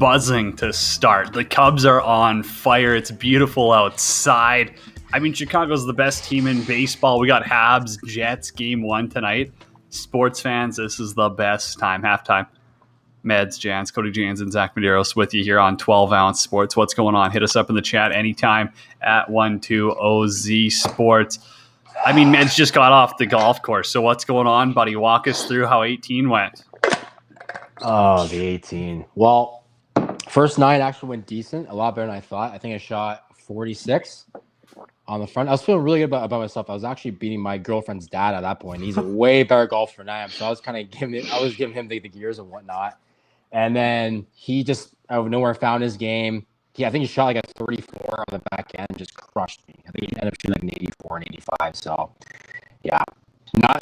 buzzing to start. The Cubs are on fire. It's beautiful outside. I mean, Chicago's the best team in baseball. We got Habs, Jets, game 1 tonight. Sports fans, this is the best time. Halftime. Meds, Jans, Cody Jans, and Zach Medeiros with you here on 12 Ounce Sports. What's going on? Hit us up in the chat anytime at 12OZ Sports. I mean, Meds just got off the golf course. So what's going on, buddy? Walk us through how 18 went. Oh, the 18. Well, first 9 actually went decent, a lot better than I thought. I think I shot 46 on the front. I was feeling really good about myself. I was actually beating my girlfriend's dad at that point. He's a way better golfer than I am, so I was kind of giving him the gears and whatnot. And then he just out of nowhere found his game. I think he shot like a 34 on the back end, just crushed me. I think he ended up shooting like an 84 and 85. So, yeah.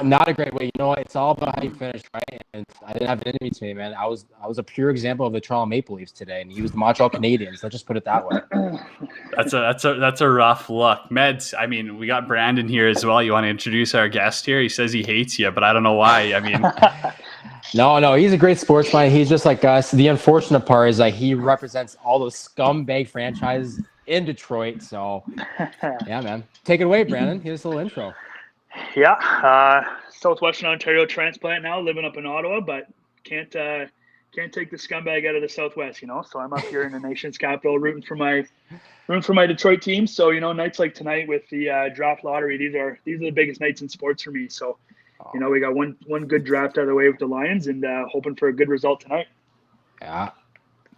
Not a great way. You know what? It's all about how you finish, right? And I didn't have it in me today, man. I was a pure example of the Toronto Maple Leafs today, and he was the Montreal Canadiens. Let's just put it that way. That's a rough look. Meds, I mean, we got Brandon here as well. You want to introduce our guest here? He says he hates you, but I don't know why. I mean, no, he's a great sportsman. He's just like us. The unfortunate part is like he represents all those scumbag franchises in Detroit. So, yeah, man. Take it away, Brandon. Here's a little intro. Yeah, Southwestern Ontario transplant now, living up in Ottawa, but can't take the scumbag out of the Southwest, you know. So I'm up here in the nation's capital, rooting for my Detroit team. So nights like tonight with the draft lottery, these are the biggest nights in sports for me. So we got one good draft out of the way with the Lions, and hoping for a good result tonight. Yeah.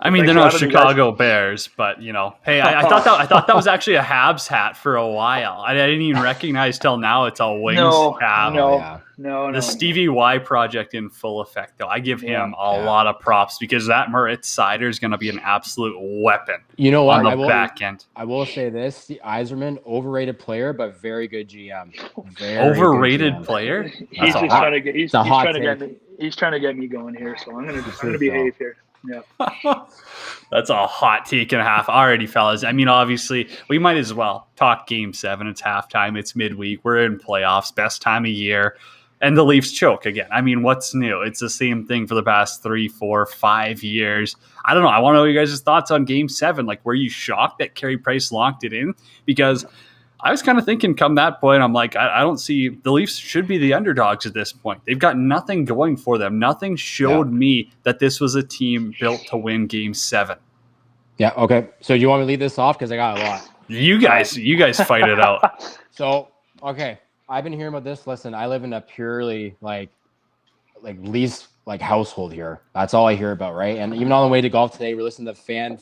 I mean, they're not Chicago Bears, but hey, I thought that was actually a Habs hat for a while. I didn't even recognize till now it's a Wings hat. No. The Stevie Y project in full effect, though. I give him a lot of props because that Moritz Seider is going to be an absolute weapon. You know what? On the back end. I will say this: the Eiserman, overrated player, but very good GM. Overrated player? He's just trying to get me going here, so I'm gonna behave here. Yeah. That's a hot take and a half. Alrighty, fellas. I mean, obviously, we might as well talk game 7. It's halftime. It's midweek. We're in playoffs. Best time of year. And the Leafs choke again. I mean, what's new? It's the same thing for the past 3, 4, 5 years. I don't know. I want to know your guys' thoughts on game 7. Like, were you shocked that Carey Price locked it in? Because I was kind of thinking come that point, I'm like, I don't see the Leafs should be the underdogs at this point. They've got nothing going for them. Nothing showed me that this was a team built to win game 7. Yeah. Okay. So you want me to lead this off? Because I got a lot. You guys fight it out. So, okay. I've been hearing about this. Listen, I live in a purely like Leafs household here. That's all I hear about, right? And even on the way to golf today, we're listening to the fan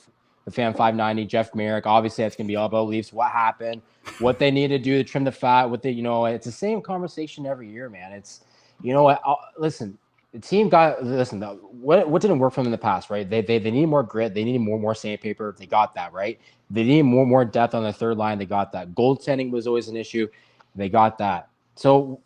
590, Jeff Merrick. Obviously, that's going to be all about Leafs. What happened? What they need to do to trim the fat? It's the same conversation every year, man. It's, listen, the team what didn't work for them in the past, right? They need more grit. They need more sandpaper. They got that, right? They need more depth on the third line. They got that. Goaltending was always an issue. They got that. So,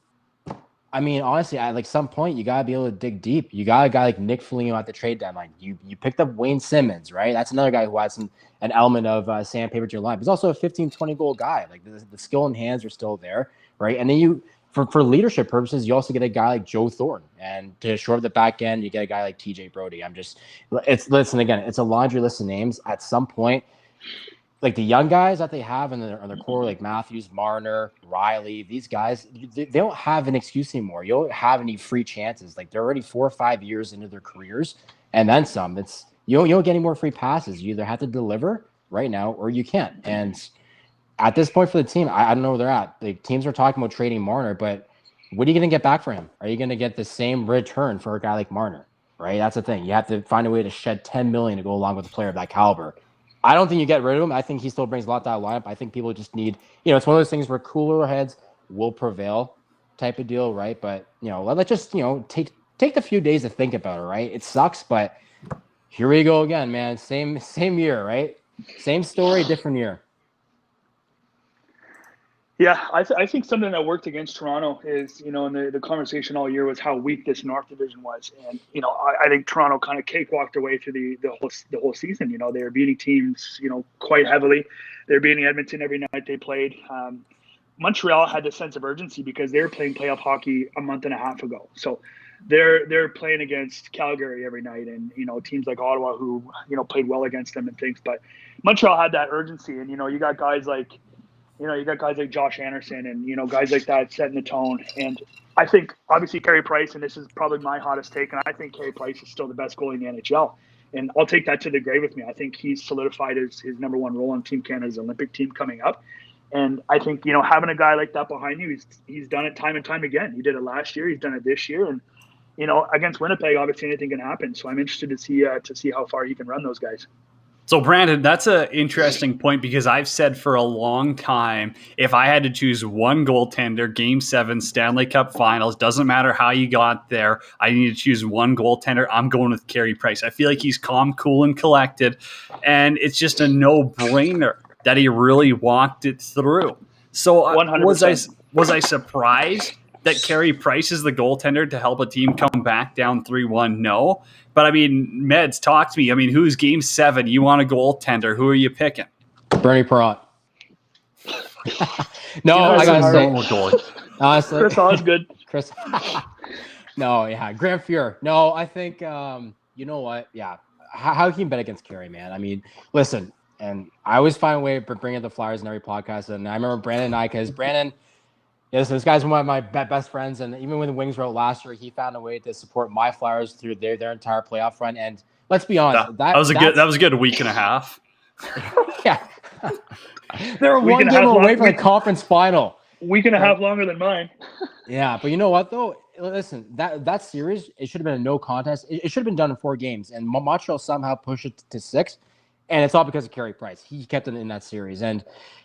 I mean, honestly, at some point, you got to be able to dig deep. You got a guy like Nick Foligno at the trade deadline. You picked up Wayne Simmons, right? That's another guy who has an element of sandpaper to your line. But he's also a 15, 20-goal guy. Like, the skill and hands are still there, right? And then for leadership purposes, you also get a guy like Joe Thornton. And to shore up the back end, you get a guy like TJ Brody. It's a laundry list of names. At some point, like the young guys that they have in their core, like Matthews, Marner, Riley, these guys, they don't have an excuse anymore. You don't have any free chances. Like, they're already 4 or 5 years into their careers, and then some. You don't get any more free passes. You either have to deliver right now or you can't. And at this point for the team, I don't know where they're at. Like, teams are talking about trading Marner, but what are you going to get back for him? Are you going to get the same return for a guy like Marner? Right? That's the thing. You have to find a way to shed $10 million to go along with a player of that caliber. I don't think you get rid of him. I think he still brings a lot to that lineup. I think people just need, it's one of those things where cooler heads will prevail type of deal, right? But, let's just, take the few days to think about it, right? It sucks, but here we go again, man. Same year, right? Same story, different year. Yeah, I think something that worked against Toronto is, in the conversation all year was how weak this North Division was. And, I think Toronto kind of cakewalked their way through the whole season. They were beating teams, quite heavily. They're beating Edmonton every night they played. Montreal had this sense of urgency because they were playing playoff hockey a month and a half ago. So they're playing against Calgary every night, and teams like Ottawa who played well against them and things. But Montreal had that urgency, and you got guys like Josh Anderson and guys like that setting the tone. And I think obviously Carey Price, and this is probably my hottest take, and I think Carey Price is still the best goalie in the NHL. And I'll take that to the grave with me. I think he's solidified his number one role on Team Canada's Olympic team coming up. And I think, having a guy like that behind you, he's done it time and time again. He did it last year. He's done it this year. And, against Winnipeg, obviously anything can happen. So I'm interested to see how far he can run those guys. So, Brandon, that's an interesting point because I've said for a long time, if I had to choose one goaltender, Game 7, Stanley Cup Finals, doesn't matter how you got there, I need to choose one goaltender, I'm going with Carey Price. I feel like he's calm, cool, and collected, and it's just a no-brainer that he really walked it through. So, 100%. was I surprised that Carey Price is the goaltender to help a team come back down 3-1? No. But, Meds, talk to me. Who's Game 7? You want a goaltender. Who are you picking? Bernie Perrott. No, I got to say. Honestly. Chris Osgood. Chris. No, yeah. Grant Fuhr. No, I think, you know what? Yeah. How can you bet against Carey, man? Listen, and I always find a way of bringing the Flyers in every podcast. And I remember Brandon and I, because Brandon – yes, this guy's one of my best friends, and even when the Wings wrote last year, he found a way to support my Flyers through their entire playoff run. And let's be honest, that was a good week and a half. Yeah, they were one game away from the conference final. Week and a half longer than mine. Yeah, but you know what though? Listen, that series, it should have been a no contest. It should have been done in 4 games, and Montreal somehow pushed it to 6. And it's all because of Carey Price. He kept it in that series. And,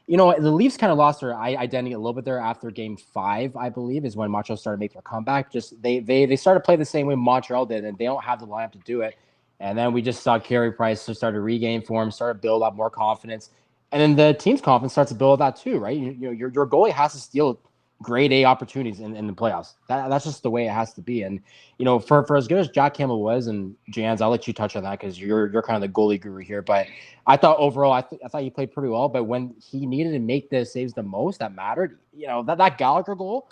the Leafs kind of lost their identity a little bit there after Game 5, I believe, is when Montreal started making their comeback. Just they started to play the same way Montreal did, and they don't have the lineup to do it. And then we just saw Carey Price start to regain form, start to build up more confidence. And then the team's confidence starts to build that too, right? Your goalie has to steal grade A opportunities in the playoffs. That's just the way it has to be. And, for as good as Jack Campbell was, and Jans, I'll let you touch on that because you're kind of the goalie guru here. But I thought overall, I thought he played pretty well. But when he needed to make the saves the most that mattered, that Gallagher goal,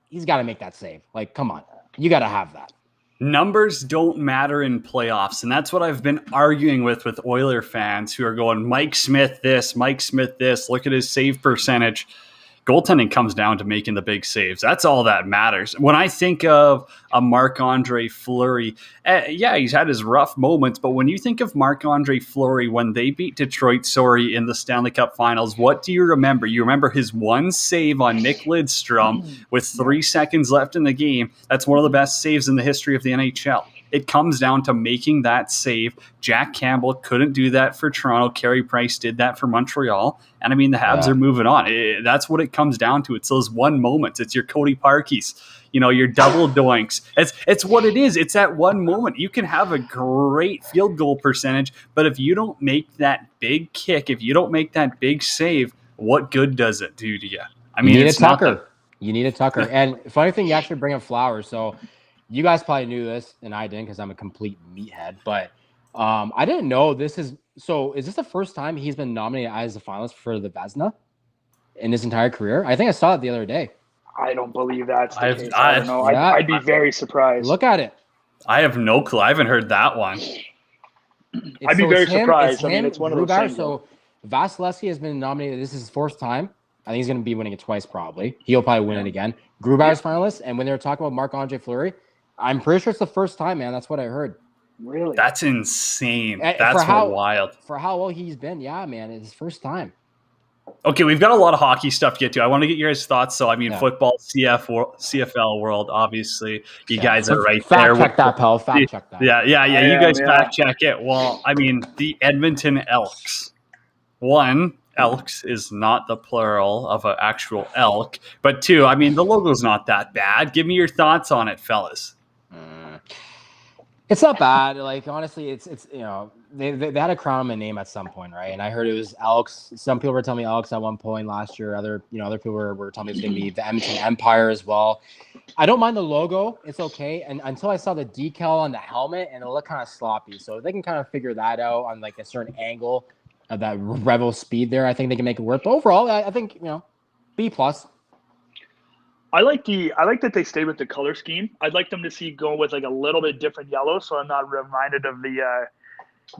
he's got to make that save. Like, come on, you got to have that. Numbers don't matter in playoffs, and that's what I've been arguing with Oiler fans who are going, Mike Smith this, look at his save percentage. Goaltending comes down to making the big saves. That's all that matters. When I think of a Marc-Andre Fleury, he's had his rough moments, but when you think of Marc-Andre Fleury when they beat Detroit, in the Stanley Cup Finals, what do you remember? You remember his one save on Nick Lidstrom with 3 seconds left in the game. That's one of the best saves in the history of the NHL. It comes down to making that save. Jack Campbell couldn't do that for Toronto. Carey Price did that for Montreal. And the Habs are moving on. That's what it comes down to. It's those one moments. It's your Cody Parkeys, your double doinks. It's what it is. It's that one moment. You can have a great field goal percentage, but if you don't make that big kick, if you don't make that big save, what good does it do to you? You need a Tucker. You need a Tucker. And funny thing, you actually bring up Flowers. So you guys probably knew this, and I didn't because I'm a complete meathead. But I didn't know this is – so is this the first time he's been nominated as a finalist for the Vezina in his entire career? I think I saw it the other day. I don't believe that's the case. I don't know. Yeah, I'd be very surprised. Look at it. I have no clue. I haven't heard that one. I'd be very surprised. It's one of those things. So Vasilevsky has been nominated. This is his 4th time. I think he's going to be winning it twice probably. He'll probably win it again. Grubauer's finalist. And when they were talking about Marc-Andre Fleury, I'm pretty sure it's the first time, man. That's what I heard. Really? That's insane. That's wild. For how well he's been, yeah, man. It's his first time. Okay, we've got a lot of hockey stuff to get to. I want to get your guys' thoughts. So, football, CFL world, obviously. You guys are right there. Fact check that, pal. Fact check that. Yeah. You guys fact check it. Well, the Edmonton Elks. One, Elks is not the plural of an actual elk. But 2, the logo's not that bad. Give me your thoughts on it, fellas. It's not bad. Like, honestly, it's they had to crown him a name at some point, right? And I heard it was Elks. Some people were telling me Elks at one point last year. Other people were telling me it was going to be the Edmonton Empire as well. I don't mind the logo. It's okay. And until I saw the decal on the helmet, and it looked kind of sloppy. So if they can kind of figure that out on like a certain angle of that Rebel speed there, I think they can make it work. But overall, I think, B+. I like that they stay with the color scheme. I'd like them to go with like a little bit different yellow, so I'm not reminded of the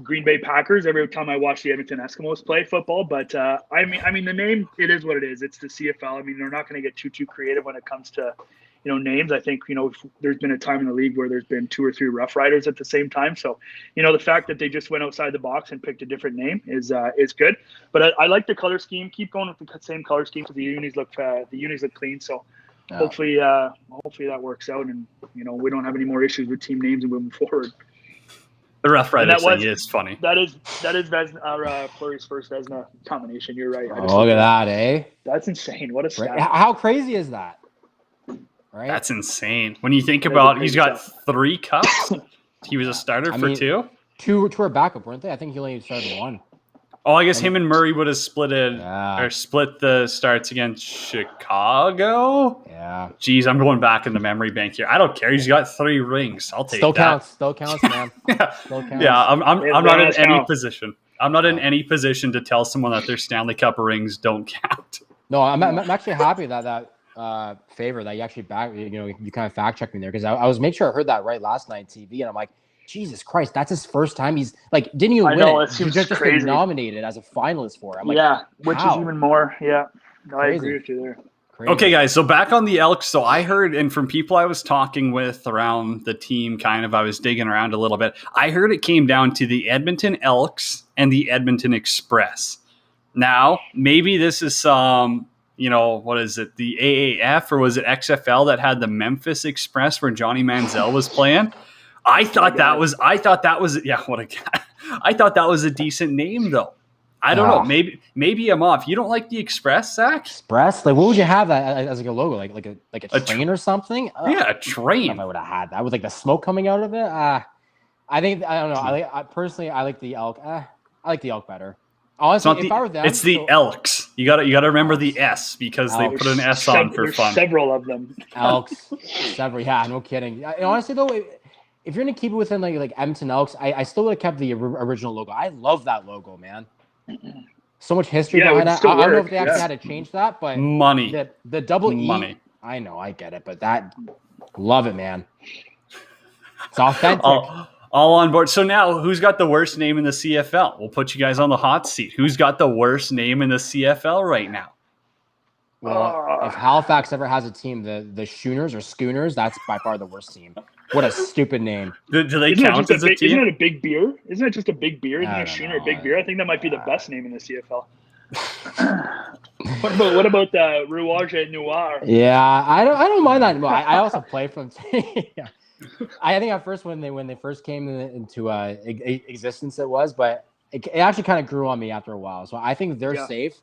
Green Bay Packers every time I watch the Edmonton Eskimos play football. But I mean, the name, it is what it is. It's the CFL. I mean, they're not going to get too creative when it comes to names. I think there's been a time in the league where there's been 2 or 3 Rough Riders at the same time. So the fact that they just went outside the box and picked a different name is good. But I like the color scheme. Keep going with the same color scheme because the unis look clean. So. Yeah. Hopefully that works out, and we don't have any more issues with team names and moving forward. The Rough Riders thing is funny. That is Fleury's first Vezina combination. You're right. Look at that, eh? That's insane. What a stat. How crazy is that? Right. That's insane. When you think about, he's got 3 cups. He was a starter for 2. 2 were backup, weren't they? I think he only started 1. Oh, I guess him and Murray would have split the starts against Chicago. Yeah. Jeez, I'm going back in the memory bank here. I don't care. He's got 3 rings. I'll take that. Still counts, man. Yeah. Still counts. Yeah, I'm not in any position. I'm not in any position to tell someone that their Stanley Cup rings don't count. No, I'm actually happy that favor that you actually you kind of fact checked me there, because I was making sure I heard that right last night on TV, and I'm like, Jesus Christ, that's his first time. He's like, didn't even win it. He just been nominated as a finalist for it. I'm like, yeah, which is even more. Yeah, no, I agree with you there. Crazy. Okay, guys, so back on the Elks. So I heard, and from people I was talking with around the team, I was digging around a little bit. I heard it came down to the Edmonton Elks and the Edmonton Express. Now, maybe this is some, what is it, the AAF or was it XFL that had the Memphis Express where Johnny Manziel was playing? I thought that was I thought that was a decent name though. I don't know. Maybe I'm off. You don't like the Express, Zach? Express? Like, what would you have that as like a logo? Like a train or something? Yeah, a train. I would have had that with like the smoke coming out of it. I don't know. I personally like the Elk. I like the Elk better. Honestly, if I were them, it's the Elks. You got to remember the S because they put an S on for fun. Several of them. Elks. Several. Yeah, no kidding. Honestly though, if you're gonna keep it within like Edmonton Elks, I still would have kept the original logo. I love that logo, man. So much history behind that. I don't know if they actually had to change that, but money. The double E. Money. I know, I get it, but love it, man. It's authentic. All on board. So now, who's got the worst name in the CFL? We'll put you guys on the hot seat. Who's got the worst name in the CFL right now? Well, if Halifax ever has a team, the Schooners or Schooners, that's by far the worst team. What a stupid name. Do they count as a team? Isn't it a big beer? Isn't it just a big beer? Isn't a Schooner a big beer? I think that might be the best name in the CFL. What about the Rouge et Noir? Yeah, I don't mind that. I also play from. Yeah. I think at first when they first came into existence it was, but it actually kind of grew on me after a while. So I think they're safe.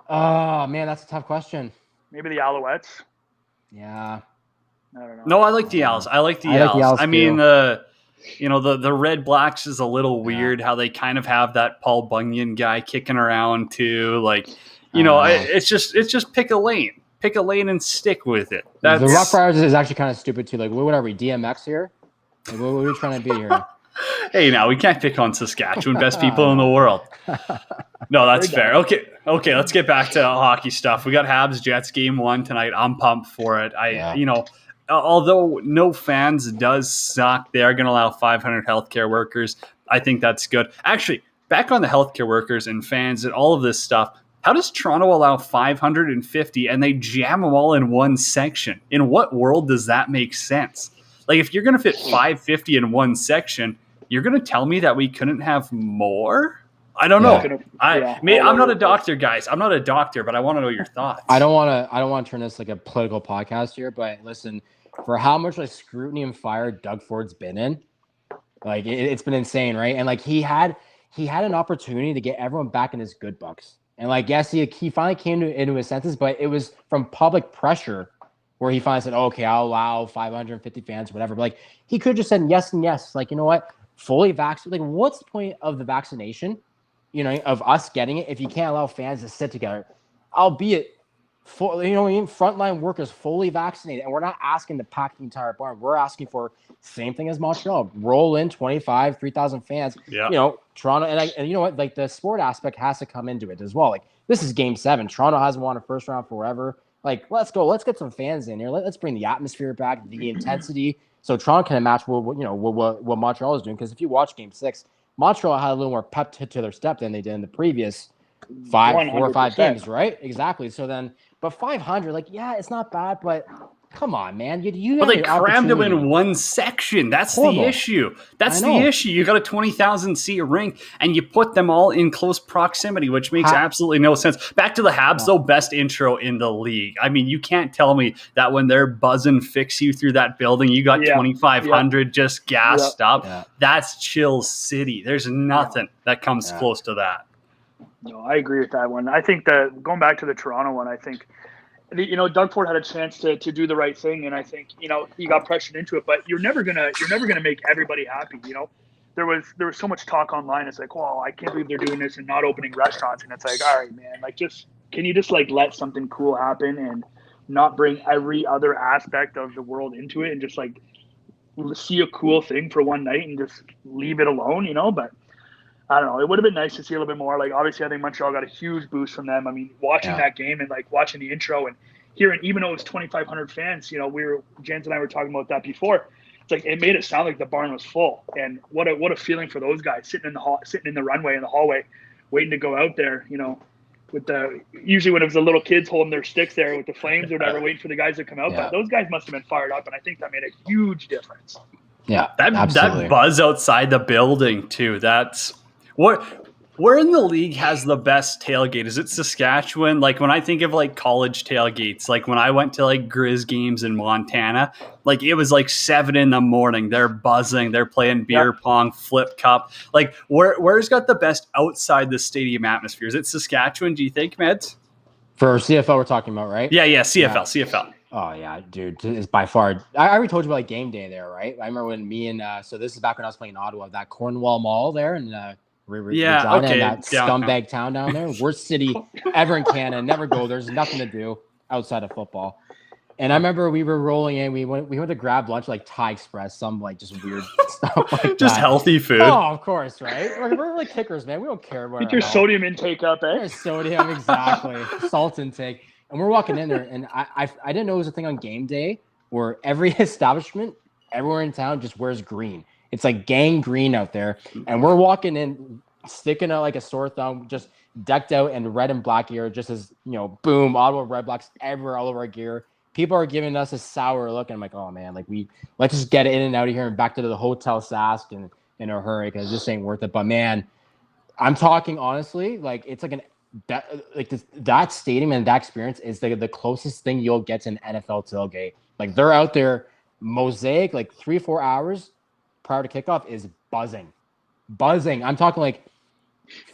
Oh man, that's a tough question. Maybe the Alouettes. Yeah. I don't know. No, I like the Owls. I like the Owls. I mean, the Red Blacks is a little weird how they kind of have that Paul Bunyan guy kicking around too. Like, it's just pick a lane. Pick a lane and stick with it. The Rough Riders is actually kind of stupid too. Like, what are we, DMX here? Like, what are we trying to be here? Hey, now we can't pick on Saskatchewan, best people in the world. No, that's fair. Okay, let's get back to hockey stuff. We got Habs Jets game 1 tonight. I'm pumped for it. Although no fans does suck, they are going to allow 500 healthcare workers. I think that's good. Actually, back on the healthcare workers and fans and all of this stuff, how does Toronto allow 550 and they jam them all in one section? In what world does that make sense? Like, if you're going to fit 550 in one section, you're going to tell me that we couldn't have more? I don't know. I'm not a doctor, guys. I'm not a doctor, but I want to know your thoughts. I don't want to turn this like a political podcast here, but listen, for how much like scrutiny and fire Doug Ford's been in, like it's been insane, right? And like he had an opportunity to get everyone back in his good books, and like yes, he finally came into his senses, but it was from public pressure where he finally said, "Okay, I'll allow 550 fans, whatever." But like he could have just said yes and yes, like, you know what, fully vaccinated. Like, what's the point of the vaccination? Of us getting it if you can't allow fans to sit together, albeit frontline workers fully vaccinated, and we're not asking to pack the entire barn. We're asking for same thing as Montreal. Roll in 3,000 fans. Yeah. Toronto, and you know what? Like the sport aspect has to come into it as well. Like this is Game 7. Toronto hasn't won a first round forever. Like, let's go. Let's get some fans in here. Let's bring the atmosphere back, the intensity. So Toronto can match what Montreal is doing. Because if you watch Game 6, Montreal had a little more pep to their step than they did in the previous 4 or 5 100%. games, right? Exactly. So then, but 500, like, yeah, it's not bad, but come on, man. You But have they an crammed them in opportunity. one section. That's Horrible. the issue. That's I the know. issue. You got a 20,000 seat rink, and you put them all in close proximity, which makes absolutely no sense. Back to the Habs, though, best intro in the league. I mean, you can't tell me that when they're buzzing fix you through that building, you got 2,500 just gassed up. Yeah. That's Chill City. There's nothing that comes close to that. No, I agree with that one. I think that going back to the Toronto one, I think, Doug Ford had a chance to do the right thing, and I think, he got pressured into it. But you're never gonna make everybody happy. There was so much talk online. It's like, well, I can't believe they're doing this and not opening restaurants. And it's like, all right, man, like can you just like let something cool happen and not bring every other aspect of the world into it and just like see a cool thing for one night and just leave it alone, But I don't know. It would have been nice to see a little bit more. Like, obviously, I think Montreal got a huge boost from them. I mean, watching that game and like watching the intro and hearing, even though it was 2,500 fans, Jens and I were talking about that before. It's like it made it sound like the barn was full. And what a feeling for those guys sitting in the runway in the hallway, waiting to go out there. With usually when it was the little kids holding their sticks there with the flames or whatever, waiting for the guys to come out. Yeah. But those guys must have been fired up, and I think that made a huge difference. Yeah, that buzz outside the building too. That's where in the league has the best tailgate? Is it Saskatchewan? Like when I think of like college tailgates, like when I went to like Grizz games in Montana, like it was like 7 a.m. They're buzzing, they're playing beer pong, flip cup. Like where's got the best outside the stadium atmosphere? Is it Saskatchewan? Do you think, Meds? For CFL, we're talking about, right? Yeah, CFL. Oh yeah, dude, it's by far. I already told you about like game day there, right? I remember when me and so this is back when I was playing in Ottawa, that Cornwall Mall there, and Regina, and that scumbag town down there, worst city ever in Canada. Never go. There's nothing to do outside of football. And I remember we were rolling in. We went to grab lunch like Thai Express, some like just weird stuff like just that. Healthy food. Oh, of course, right? We're like kickers, man. We don't care about Get your sodium intake up, eh? Your sodium, exactly. Salt intake. And we're walking in there, and I didn't know it was a thing on game day where every establishment everywhere in town just wears green. It's like gang green out there, and we're walking in, sticking out like a sore thumb, just decked out in red and black gear, just as boom, Ottawa Red Blacks everywhere, all over our gear. People are giving us a sour look, and I'm like, oh man, like let's just get in and out of here and back to the Hotel Sask in a hurry because this ain't worth it. But man, I'm talking honestly, like it's like that stadium and that experience is the closest thing you'll get to an NFL tailgate. Like they're out there, mosaic, like 3-4 hours prior to kickoff is buzzing. I'm talking like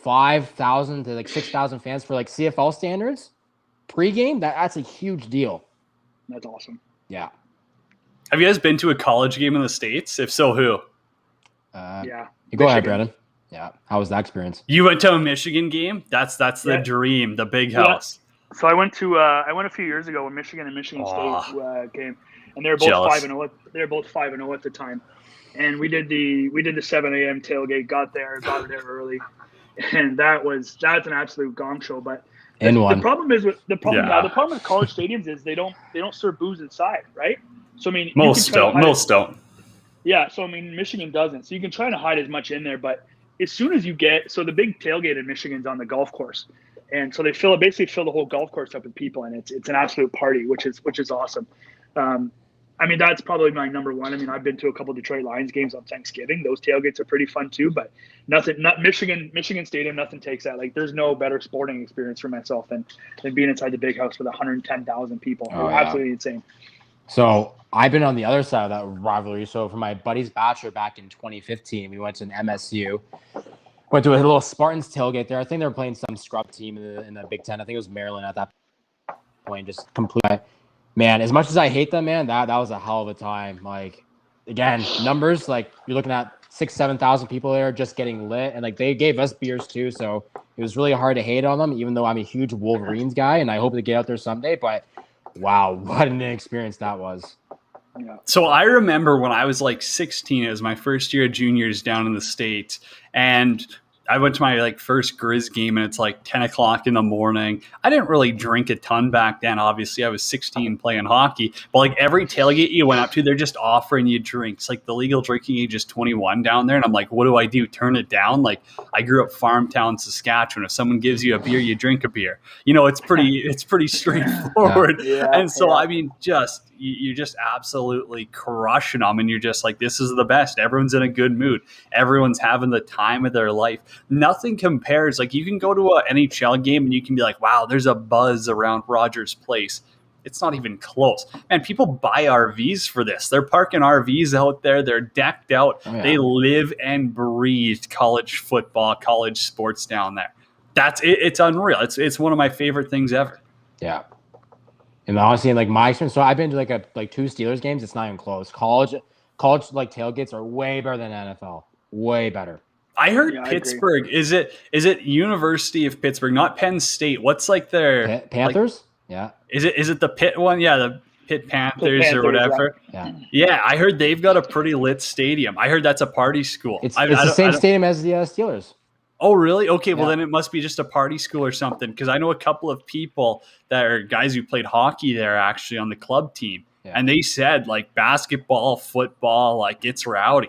5,000 to like 6,000 fans for like CFL standards pregame. That's a huge deal. That's awesome. Yeah. Have you guys been to a college game in the States? If so, who? Yeah. Go ahead, Brandon. Yeah. How was that experience? You went to a Michigan game? That's the dream, the big house. So I went a few years ago when Michigan and Michigan State game, and they were both 5-0. They were both 5-0 at the time, and we did the 7 a.m. tailgate. Got there early, and that's an absolute gong show. But the problem with college stadiums is they don't serve booze inside, right? So I mean, most don't. Yeah, so I mean, Michigan doesn't. So you can try to hide as much in there, but as soon as you get the big tailgate in Michigan's on the golf course. And so they basically fill the whole golf course up with people, and it's an absolute party, which is awesome. I mean, that's probably my number one. I mean, I've been to a couple of Detroit Lions games on Thanksgiving. Those tailgates are pretty fun too, but Michigan Stadium, nothing takes that. Like, there's no better sporting experience for myself than being inside the big house with 110,000 people. Absolutely insane. So I've been on the other side of that rivalry. So for my buddy's bachelor back in 2015, we went to an MSU. Went to a little Spartans tailgate there. I think they were playing some scrub team in the Big Ten. I think it was Maryland at that point. Just complete. Man, as much as I hate them, man, that was a hell of a time. Like, again, numbers, like you're looking at 6,000-7,000 people there just getting lit. And like they gave us beers too. So it was really hard to hate on them, even though I'm a huge Wolverines guy and I hope to get out there someday. But wow, what an experience that was. Yeah. So I remember when I was like 16, it was my first year of juniors down in the States. And I went to my like first Grizz game and it's like 10 o'clock in the morning. I didn't really drink a ton back then. Obviously, I was 16 playing hockey. But like every tailgate you went up to, they're just offering you drinks. Like the legal drinking age is 21 down there. And I'm like, what do I do? Turn it down? Like I grew up farm town, Saskatchewan. If someone gives you a beer, you drink a beer. You know, it's pretty straightforward. And so, I mean, you're just absolutely crushing them. And you're just like, this is the best. Everyone's in a good mood. Everyone's having the time of their life. Nothing compares. Like you can go to an NHL game and you can be like, wow, there's a buzz around Rogers Place. It's not even close. Man, people buy RVs for this. They're parking RVs out there. They're decked out. Oh, yeah. They live and breathe college football, college sports down there. It's unreal. It's one of my favorite things ever. Yeah. And honestly, like my experience, so I've been to like 2 Steelers games. It's not even close. College like tailgates are way better than NFL. Way better. I heard Pittsburgh. Is it University of Pittsburgh, not Penn State? What's like their Panthers? Like, yeah. Is it the Pitt one? Yeah, the Pitt Panthers or whatever. Yeah. I heard they've got a pretty lit stadium. I heard that's a party school. It's the same stadium as the Steelers. Oh, really? Okay, well, then it must be just a party school or something, because I know a couple of people that are guys who played hockey there actually on the club team, and they said, like, basketball, football, like, it's rowdy.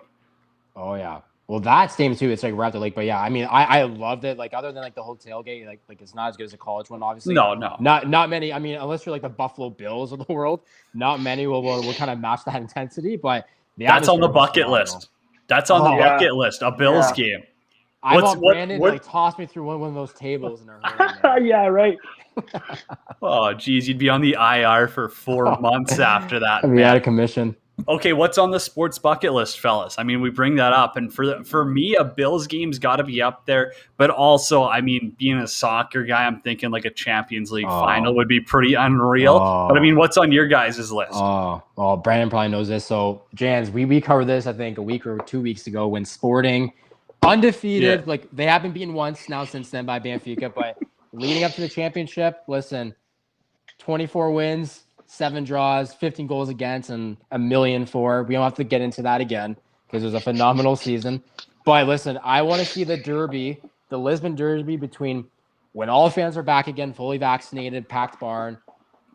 Oh, yeah. Well, that stadium, too, it's, like, right at the lake, but, yeah, I mean, I loved it. Like, other than, like, the whole tailgate, like it's not as good as a college one, obviously. No. Not many, I mean, unless you're, like, the Buffalo Bills of the world, not many will kind of match that intensity, but that's on the bucket list. That's on the bucket list, a Bills game. I want Brandon to like toss me through one of those tables in our hurry. Yeah, right. Oh, geez, you'd be on the IR for 4 months after that. I'd be out of commission. Okay, what's on the sports bucket list, fellas? I mean, we bring that up, and for me, a Bills game's got to be up there. But also, I mean, being a soccer guy, I'm thinking like a Champions League final would be pretty unreal. But I mean, what's on your guys' list? Brandon probably knows this. So, Jans, we covered this I think a week or 2 weeks ago when Sporting. Undefeated, like they haven't beaten once now since then by Benfica, but leading up to the championship, listen, 24 wins, 7 draws, 15 goals against, and $1 million for. We don't have to get into that again because it was a phenomenal season. But listen, I want to see the Derby, the Lisbon Derby between when all fans are back again, fully vaccinated, packed barn,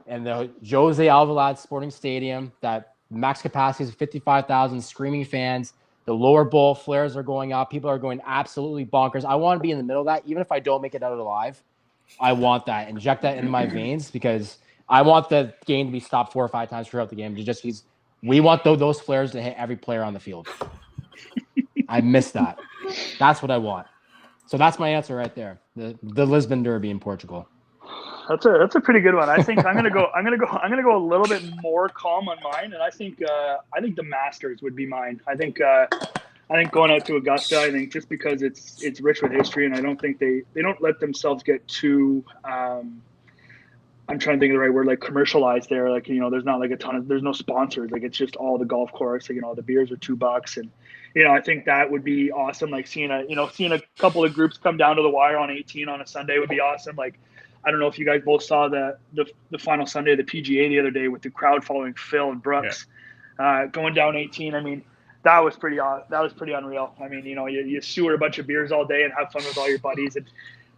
and the Jose Alvalade Sporting Stadium, that max capacity is 55,000 screaming fans. The lower bowl flares are going up. People are going absolutely bonkers. I want to be in the middle of that. Even if I don't make it out alive, I want that. Inject that into my veins because I want the game to be stopped 4 or 5 times throughout the game. We want those flares to hit every player on the field. I miss that. That's what I want. So that's my answer right there. The Lisbon Derby in Portugal. That's a pretty good one. I think I'm gonna go a little bit more calm on mine, and I think the Masters would be mine. I think going out to Augusta. I think just because it's rich with history, and I don't think they don't let themselves get too. I'm trying to think of the right word, like commercialized there. Like there's not like there's no sponsors. Like it's just all the golf course. Like, the beers are $2, and I think that would be awesome. Like seeing a couple of groups come down to the wire on 18 on a Sunday would be awesome. Like. I don't know if you guys both saw the final Sunday of the PGA the other day with the crowd following Phil and Brooks going down 18. I mean, that was pretty unreal. I mean, you sewer a bunch of beers all day and have fun with all your buddies. And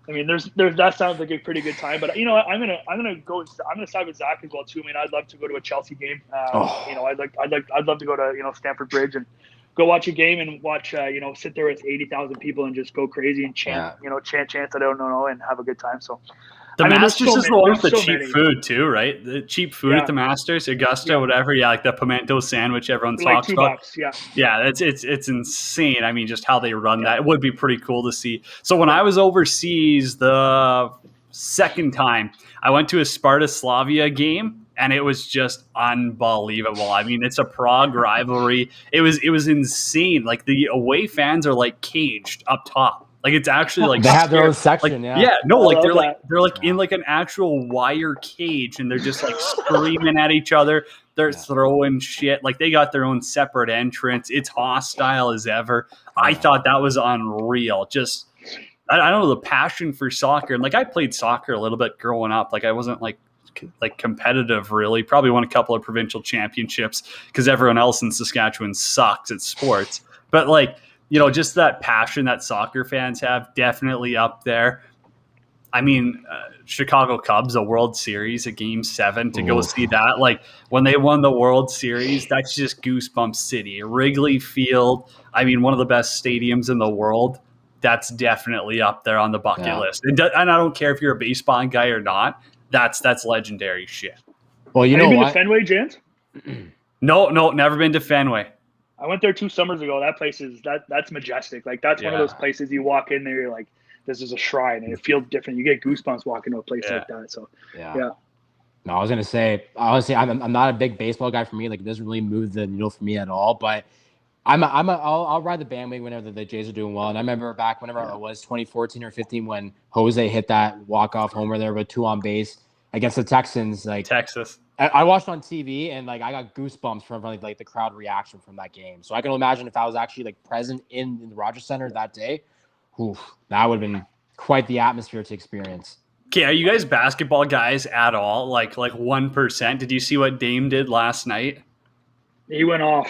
I mean, there's that sounds like a pretty good time. But I'm gonna side with Zach as well too. I mean, I'd love to go to a Chelsea game. I'd love to go to Stamford Bridge and go watch a game and watch sit there with 80,000 people and just go crazy and chant chants that I don't know and have a good time. So. The Masters is the one with the cheap food too, right? The cheap food at the Masters, Augusta, whatever. Yeah, like the pimento sandwich everyone talks about. Yeah, it's insane. I mean, just how they run that. It would be pretty cool to see. So when I was overseas the second time, I went to a Sparta Slavia game, and it was just unbelievable. I mean, it's a Prague rivalry. It was insane. Like the away fans are like caged up top. Like it's actually like they have their own section, they're in like an actual wire cage, and they're just like screaming at each other. They're throwing shit. Like they got their own separate entrance. It's hostile as ever. I thought that was unreal. Just I don't know, the passion for soccer. And like I played soccer a little bit growing up. Like I wasn't like competitive really. Probably won a couple of provincial championships because everyone else in Saskatchewan sucks at sports. But like just that passion that soccer fans have, definitely up there. I mean, Chicago Cubs, a World Series, a Game 7, to go see that. Like, when they won the World Series, that's just Goosebumps City. Wrigley Field, I mean, one of the best stadiums in the world. That's definitely up there on the bucket list. And I don't care if you're a baseball guy or not. That's legendary shit. Well, you Have know you been what? to Fenway, Jans? No, never been to Fenway. I went there 2 summers ago. That place is that's majestic. Like, that's one of those places you walk in there, you're like, this is a shrine, and it feels different. You get goosebumps walking to a place like that. So yeah. No, I was gonna say, honestly, I'm not a big baseball guy. For me, like, it doesn't really move the needle for me at all. But I'll ride the bandwagon whenever the Jays are doing well. And I remember back whenever it was 2014 or 15 when Jose hit that walk-off homer there with 2 on base against the Texans. Like, Texas. I watched on TV, and like, I got goosebumps from like the crowd reaction from that game. So I can imagine if I was actually like present in the Rogers Center that day, that would have been quite the atmosphere to experience. Okay, are you guys basketball guys at all? Like 1%? Did you see what Dame did last night? He went off.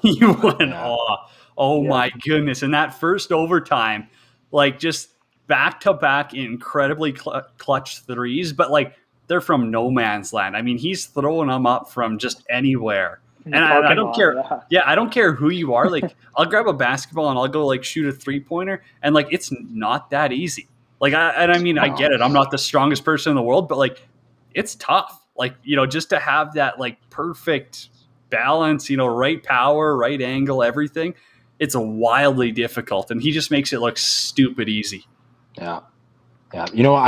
He went off. Oh my goodness. And that first overtime, like, just back-to-back incredibly clutch threes, but like, they're from no man's land. I mean, he's throwing them up from just anywhere. And I don't care. Yeah, I don't care who you are. Like, I'll grab a basketball and I'll go like shoot a 3-pointer, and like, it's not that easy. Like, I mean, I get it. I'm not the strongest person in the world, but like, it's tough. Like, just to have that like perfect balance, right power, right angle, everything. It's wildly difficult, and he just makes it look stupid easy. Yeah. I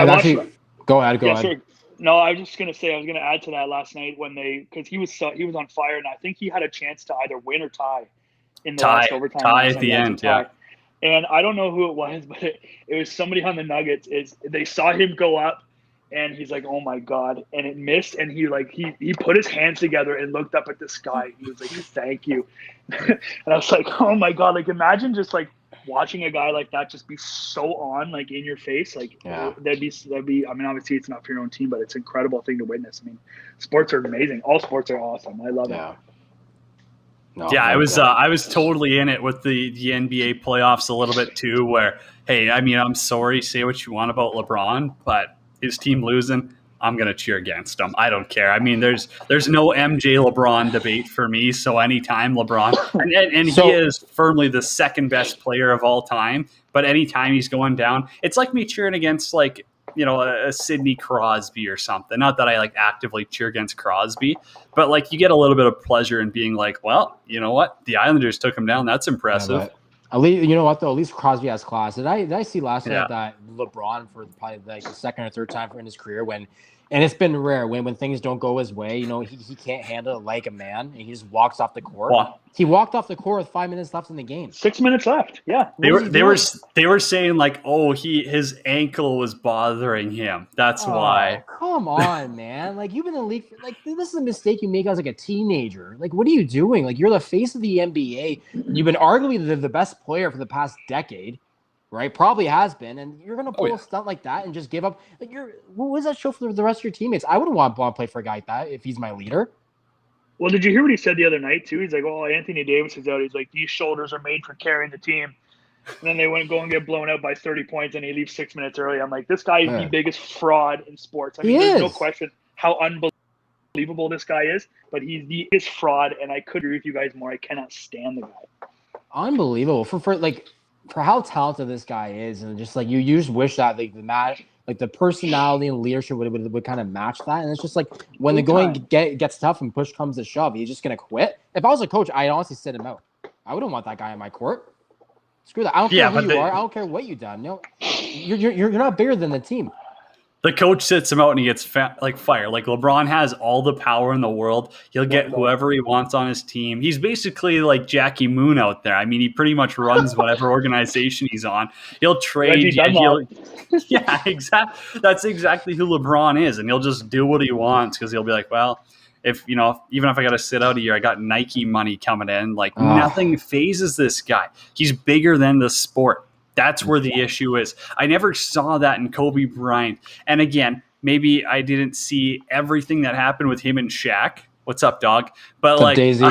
actually go ahead. Sure. No, I was just gonna say, I was gonna add to that last night because he was on fire, and I think he had a chance to either win or tie in the last overtime. Tie at the end, yeah. And I don't know who it was, but it was somebody on the Nuggets. They saw him go up, and he's like, "Oh my god!" And it missed, and he put his hands together and looked up at the sky. He was like, "Thank you," and I was like, "Oh my god!" Like, imagine just like watching a guy like that just be so on, like, in your face. Like, that'd be. I mean, obviously it's not for your own team, but it's an incredible thing to witness. I mean, sports are amazing. All sports are awesome. I love it. No, I was totally in it with the NBA playoffs a little bit too, where, hey, I mean, I'm sorry, say what you want about LeBron, but his team losing, I'm going to cheer against him. I don't care. I mean, there's no MJ LeBron debate for me. So anytime LeBron, and he is firmly the second best player of all time, but anytime he's going down, it's like me cheering against like, a Sidney Crosby or something. Not that I like actively cheer against Crosby, but like, you get a little bit of pleasure in being like, well, you know what? The Islanders took him down. That's impressive. Yeah, at least, you know what though? At least Crosby has class. Did I see last night that LeBron, for probably like the second or third time in his career, and it's been rare when things don't go his way, he can't handle it like a man, and he just walks off the court. Wow. He walked off the court with 5 minutes left in the game. 6 minutes left. Yeah. They were saying like, oh, his ankle was bothering him. That's why. Come on, man. Like, you've been in the league like, this is a mistake you make as like a teenager. Like, what are you doing? Like, you're the face of the NBA. You've been arguably the best player for the past decade. Right, probably has been, and you're gonna pull a stunt like that and just give up. Like, what does that show for the rest of your teammates? I wouldn't want to play for a guy like that if he's my leader. Well, did you hear what he said the other night too? He's like, "Oh, Anthony Davis is out." He's like, "These shoulders are made for carrying the team." And then they go and get blown out by 30 points, and he leaves 6 minutes early. I'm like, this guy is the biggest fraud in sports. I mean, there's no question how unbelievable this guy is, but he's the biggest fraud, and I could agree with you guys more. I cannot stand the guy. Unbelievable for how talented this guy is, and just like you just wish that the personality and leadership would kind of match that. And it's just like when the going gets tough and push comes to shove, he's just gonna quit. If I was a coach, I'd honestly sit him out. I wouldn't want that guy on my court. Screw that. I don't care who you are. I don't care what you've done. You're not bigger than the team. The coach sits him out and he gets fired. Like LeBron has all the power in the world. He'll get whoever he wants on his team. He's basically like Jackie Moon out there. I mean, he pretty much runs whatever organization he's on. He'll trade. Yeah, exactly. That's exactly who LeBron is, and he'll just do what he wants because he'll be like, well, even if I got to sit out a year, I got Nike money coming in. Like, nothing phases this guy. He's bigger than the sport. That's where the issue is. I never saw that in Kobe Bryant. And again, maybe I didn't see everything that happened with him and Shaq, What's up, dog? But What's up, like, Daisy?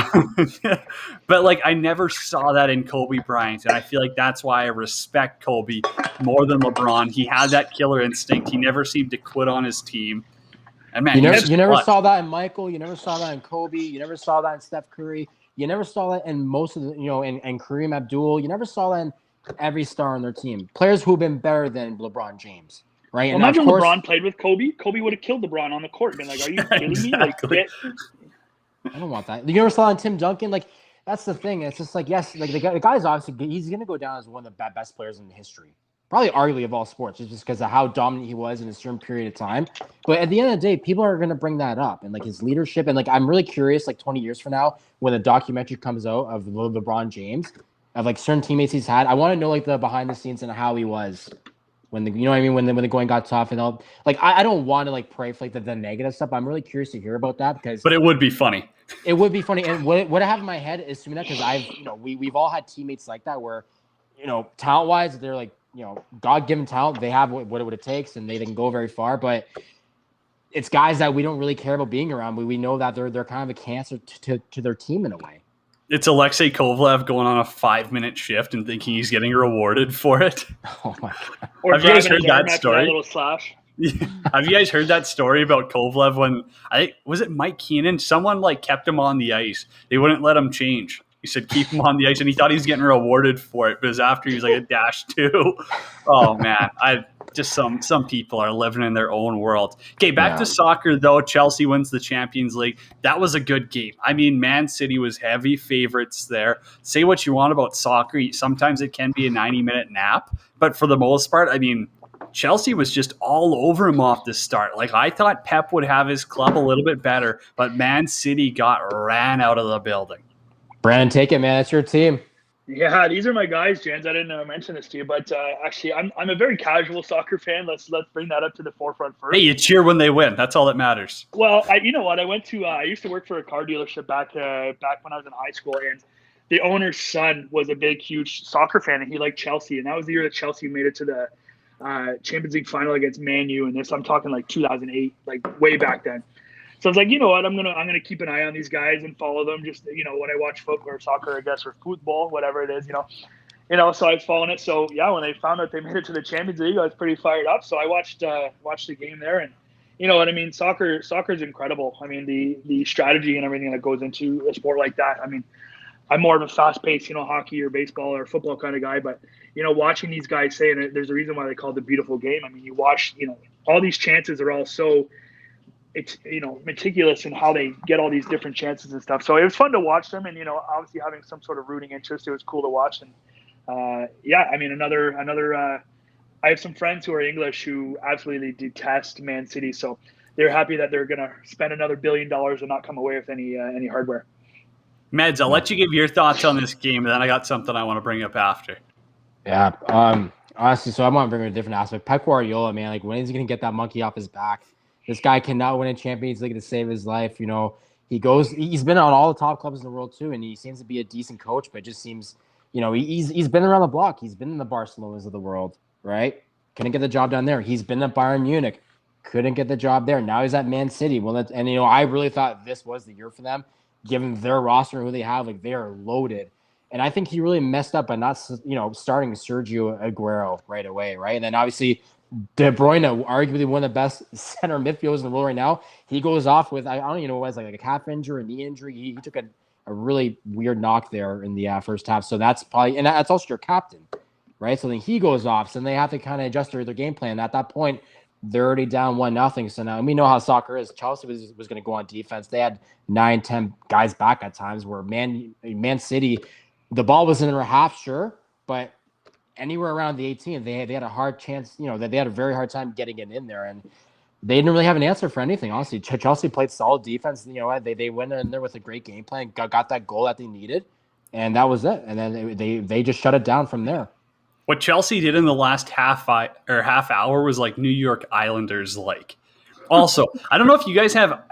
but like, I never saw that in Kobe Bryant, and I feel like that's why I respect Kobe more than LeBron. He had that killer instinct. He never seemed to quit on his team. And man, You never saw that in Michael. You never saw that in Kobe. You never saw that in Steph Curry. You never saw that in most of the, and Kareem Abdul. You never saw that in every star on their team. Players who've been better than LeBron James, right? Well, And imagine of course, LeBron played with Kobe. Kobe would have killed LeBron on the court. Been like, "Are you kidding Exactly. me?" I don't want that. You never saw that in Tim Duncan. Like that's the thing. It's just like yes, like the guy's obviously he's gonna go down as one of the best players in history. Probably arguably of all sports, just because of how dominant he was in a certain period of time. But at the end of the day, people are going to bring that up and like his leadership. And like, I'm really curious, like 20 years from now, when the documentary comes out of LeBron James, of like certain teammates he's had, I want to know like the behind the scenes and how he was when the, you know what I mean? When the going got tough and all. Like, I don't want to like pray for like the negative stuff. I'm really curious to hear about that because. But it would be funny. It would be funny. And what I have in my head is assuming that because we've all had teammates like that where, talent wise, they're like, God-given talent, they have what it takes, and they can go very far. But it's guys that we don't really care about being around. We know that they're kind of a cancer to their team in a way. It's Alexei Kovalev going on a 5-minute shift and thinking he's getting rewarded for it. Oh my God! Or have you guys heard that after story? That little slash. Have you guys heard that story about Kovalev when was it Mike Keenan? Someone like kept him on the ice. They wouldn't let him change. He said keep him on the ice, and he thought he was getting rewarded for it. But it was after he was like a -2. Oh man, some people are living in their own world. Okay, back to soccer though. Chelsea wins the Champions League. That was a good game. I mean, Man City was heavy favorites there. Say what you want about soccer. Sometimes it can be a 90-minute nap, but for the most part, I mean, Chelsea was just all over him off the start. Like I thought Pep would have his club a little bit better, but Man City ran out of the building. Brandon, take it, man. It's your team. Yeah, these are my guys, Jens. I didn't mention this to you, but actually, I'm a very casual soccer fan. Let's bring that up to the forefront first. Hey, you cheer when they win. That's all that matters. Well, you know what? I went to I used to work for a car dealership back when I was in high school, and the owner's son was a big, huge soccer fan, and he liked Chelsea, and that was the year that Chelsea made it to the Champions League final against Man U, and this I'm talking like 2008, like way back then. So I was like, you know what, I'm gonna keep an eye on these guys and follow them. Just when I watch football or soccer, I guess, or football, whatever it is, So I was following it. So yeah, when they found out they made it to the Champions League, I was pretty fired up. So I watched the game there, and you know what I mean. Soccer is incredible. I mean the strategy and everything that goes into a sport like that. I mean, I'm more of a fast-paced, hockey or baseball or football kind of guy, but watching these guys say, and there's a reason why they call it the beautiful game. I mean, you watch, all these chances are all so. It's meticulous in how they get all these different chances and stuff. So it was fun to watch them, and obviously having some sort of rooting interest, it was cool to watch. And I mean another. I have some friends who are English who absolutely detest Man City, so they're happy that they're gonna spend another $1 billion and not come away with any hardware. Meds, I'll let you give your thoughts on this game, and then I got something I want to bring up after. Yeah. Honestly, so I want to bring a different aspect. Pep Guardiola, man, like when is he gonna get that monkey off his back? This guy cannot win a Champions League to save his life. He's been on all the top clubs in the world too, and he seems to be a decent coach, but it just seems, he's been around the block. He's been in the Barcelonas of the world, right? Couldn't get the job down there. He's been at Bayern Munich, couldn't get the job there. Now he's at Man City. I really thought this was the year for them, given their roster and who they have. Like they are loaded. And I think he really messed up by not, starting Sergio Aguero right away, right? And then obviously De Bruyne, arguably one of the best center midfielders in the world right now, he goes off with, I don't even know what it was, like a calf injury, a knee injury. He took a really weird knock there in the first half. So that's probably, and that's also your captain, right? So then he goes off. So then they have to kind of adjust their game plan. At that point, they're already down 1-0. So now, and we know how soccer is. Chelsea was going to go on defense. They had 9-10 guys back at times where Man City, the ball was in their half, sure, but anywhere around the 18, they had a hard chance, that they had a very hard time getting it in there, and they didn't really have an answer for anything, honestly. Chelsea played solid defense. They went in there with a great game plan, got that goal that they needed, and that was it. And then they just shut it down from there. What Chelsea did in the last half hour was like New York Islanders like. Also, I don't know if you guys have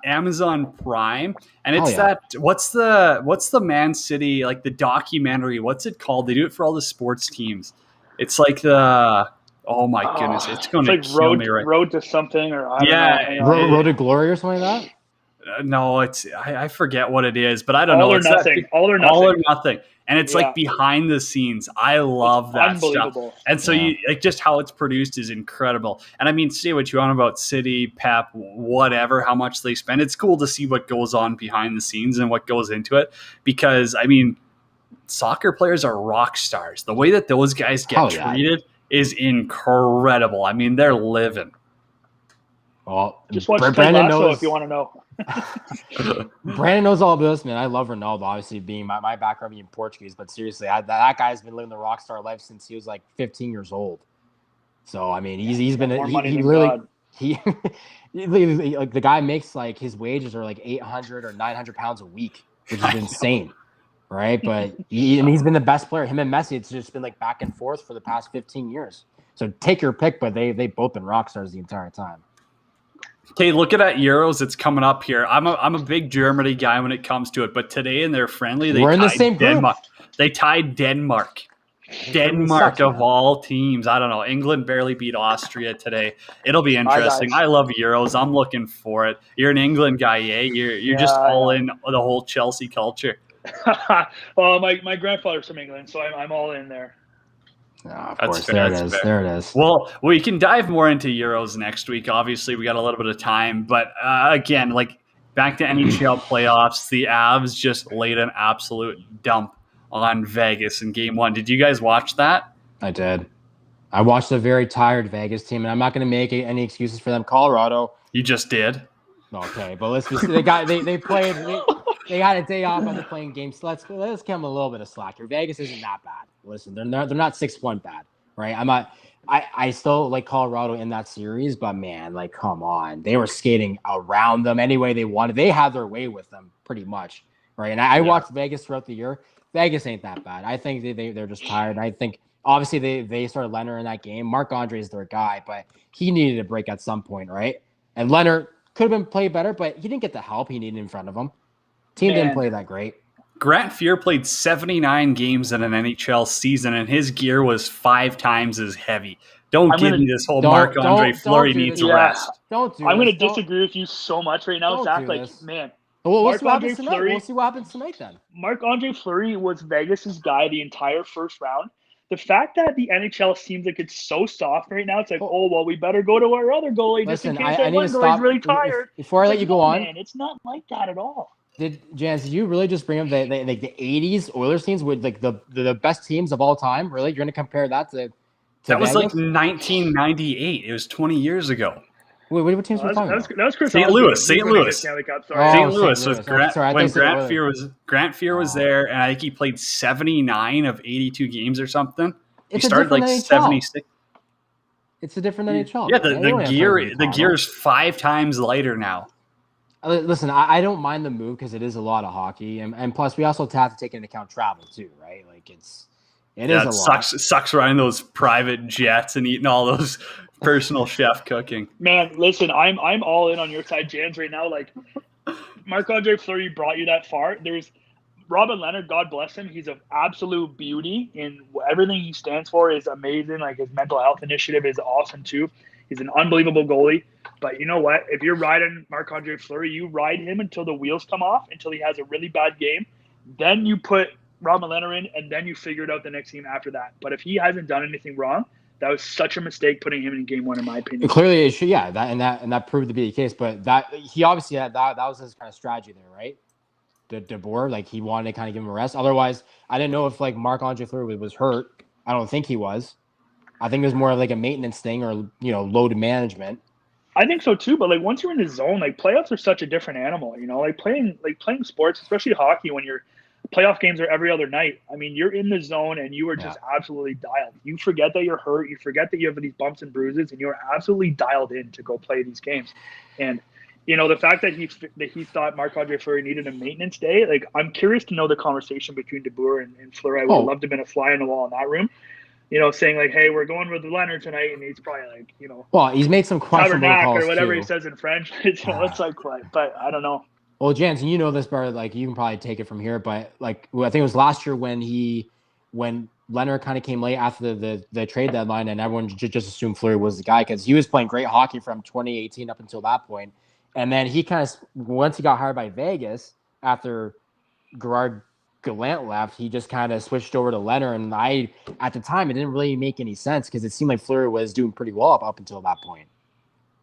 Amazon Prime, and it's that what's the Man City, like the documentary? What's it called? They do it for all the sports teams. It's like the goodness, it's going to kill me right. Road to something, or Road to Glory or something like that. No, I forget what it is, but I don't All know. or It's nothing. All or all or nothing. nothing, and it's Yeah. like behind the scenes. I love that stuff. Unbelievable. And so Yeah. you like just how it's produced is incredible. And I mean, say what you want about City, Pep, whatever, how much they spend. It's cool to see what goes on behind the scenes and what goes into it. Because I mean, soccer players are rock stars. The way that those guys get Hell yeah. treated is incredible. I mean, they're living. Well, Just watch Ted Brandon Lasso knows. if you want to know. Brandon knows all about this, man. I love Ronaldo, obviously being my background being Portuguese, but seriously, that guy's been living the rock star life since he was like 15 years old. So I mean, he's been More money he than literally God. he like the guy makes like his wages are like 800 or 900 pounds a week, which is insane, right? But he's been the best player. Him and Messi, it's just been like back and forth for the past 15 years. So take your pick, but they both been rock stars the entire time. Okay, looking at Euros, it's coming up here. I'm a big Germany guy when it comes to it, but today in their friendly, We're in the same group. Denmark. They tied Denmark. Denmark sucks, of man. all teams. I don't know. England barely beat Austria today. It'll be Hi, interesting. guys. I love Euros. I'm looking for it. You're an England guy, eh? You're just Yeah, I all know. in the whole Chelsea culture. Well, my grandfather's from England, so I'm all in there. Oh, of That's course, fair, there that's it is. fair. There it is. Well, we can dive more into Euros next week. Obviously, we got a little bit of time, but again, like back to NHL playoffs, the Avs just laid an absolute dump on Vegas in Game 1. Did you guys watch that? I did. I watched a very tired Vegas team, and I'm not going to make any excuses for them. Colorado, You just did. okay, but let's just they played. They had a day off after playing games. So let's give them a little bit of slack here. Vegas isn't that bad. Listen, they're not 6-1 bad, right? I still like Colorado in that series, but man, like come on, they were skating around them any way they wanted. They had their way with them pretty much, right? And I watched Vegas throughout the year. Vegas ain't that bad. I think they're just tired. I think obviously they started Leonard in that game. Marc-Andre is their guy, but he needed a break at some point, right? And Leonard could have been played better, but he didn't get the help he needed in front of him. Team didn't play that great. Grant Fuhr played 79 games in an NHL season, and his gear was 5 times as heavy. Don't give me this whole Marc-Andre Fleury needs this. rest. Don't do I'm going to this. Don't- disagree with you so much right now, Don't Zach. do Like, this. man, Well, we'll see what Marc-Andre happens tonight. Fleury- We'll see what happens tonight then. Marc-Andre Fleury was Vegas's guy the entire first round. The fact that the NHL seems like it's so soft right now, it's like, oh, well, we better go to our other goalie just Listen, in case I that need one to goalie's stop. really tired. Before I let you go on, Man, it's not like that at all. Janice, did you really just bring up the 80s Oilers teams with like the best teams of all time? Really? You're going to compare that to That was like Vegas? 1998. It was 20 years ago. Wait, what teams were we talking about? That was Chris St. Osgood. Louis, He's St. winning the Louis. Stanley Cup, Oh, sorry. St. St. Louis Louis. with Grant, Sorry, I when thought you Grant said Fuhr was there, and I think he played 79 of 82 games or something. It's he a started like different NHL. 76. It's a different NHL. Yeah, man. the Everyone has gear players in the Colorado. gear's 5 times lighter now. Listen, I don't mind the move because it is a lot of hockey, and plus we also have to take into account travel too, right? Like it is a lot. Sucks riding those private jets and eating all those personal chef cooking. Man, listen, I'm all in on your side, Jans, right now. Like, Marc-Andre Fleury brought you that far. There's Robin Leonard, God bless him. He's an absolute beauty, and everything he stands for is amazing. Like, his mental health initiative is awesome too. He's an unbelievable goalie. But you know what? If you're riding Marc-Andre Fleury, you ride him until the wheels come off, until he has a really bad game. Then you put Robin Leonard in, and then you figure it out the next game after that. But if he hasn't done anything wrong, that was such a mistake putting him in game 1, in my opinion. Clearly, it should, yeah, that proved to be the case. But that he obviously had that was his kind of strategy there, right? DeBoer, like he wanted to kind of give him a rest. Otherwise, I didn't know if like Marc-Andre Fleury was hurt. I don't think he was. I think it was more like a maintenance thing or load management. I think so too, but like once you're in the zone, like playoffs are such a different animal, like playing sports, especially hockey, when your playoff games are every other night. I mean, you're in the zone and you are just absolutely dialed. You forget that you're hurt. You forget that you have these bumps and bruises, and you're absolutely dialed in to go play these games. And the fact that he thought Marc-Andre Fleury needed a maintenance day, like I'm curious to know the conversation between DeBoer and Fleury. I would love to have been a fly on the wall in that room. Saying like, hey, we're going with Leonard tonight, and he's probably like, Well, he's made some questionable calls or whatever too. he says in French. It's like, but I don't know. Well, Jansen, you know this better. Like, you can probably take it from here, but like, I think it was last year when Leonard kind of came late after the trade deadline, and everyone just assumed Fleury was the guy because he was playing great hockey from 2018 up until that point, And then he kind of, once he got hired by Vegas after Gerard Gallant left, he just kind of switched over to Leonard. And at the time, it didn't really make any sense because it seemed like Fleury was doing pretty well up until that point.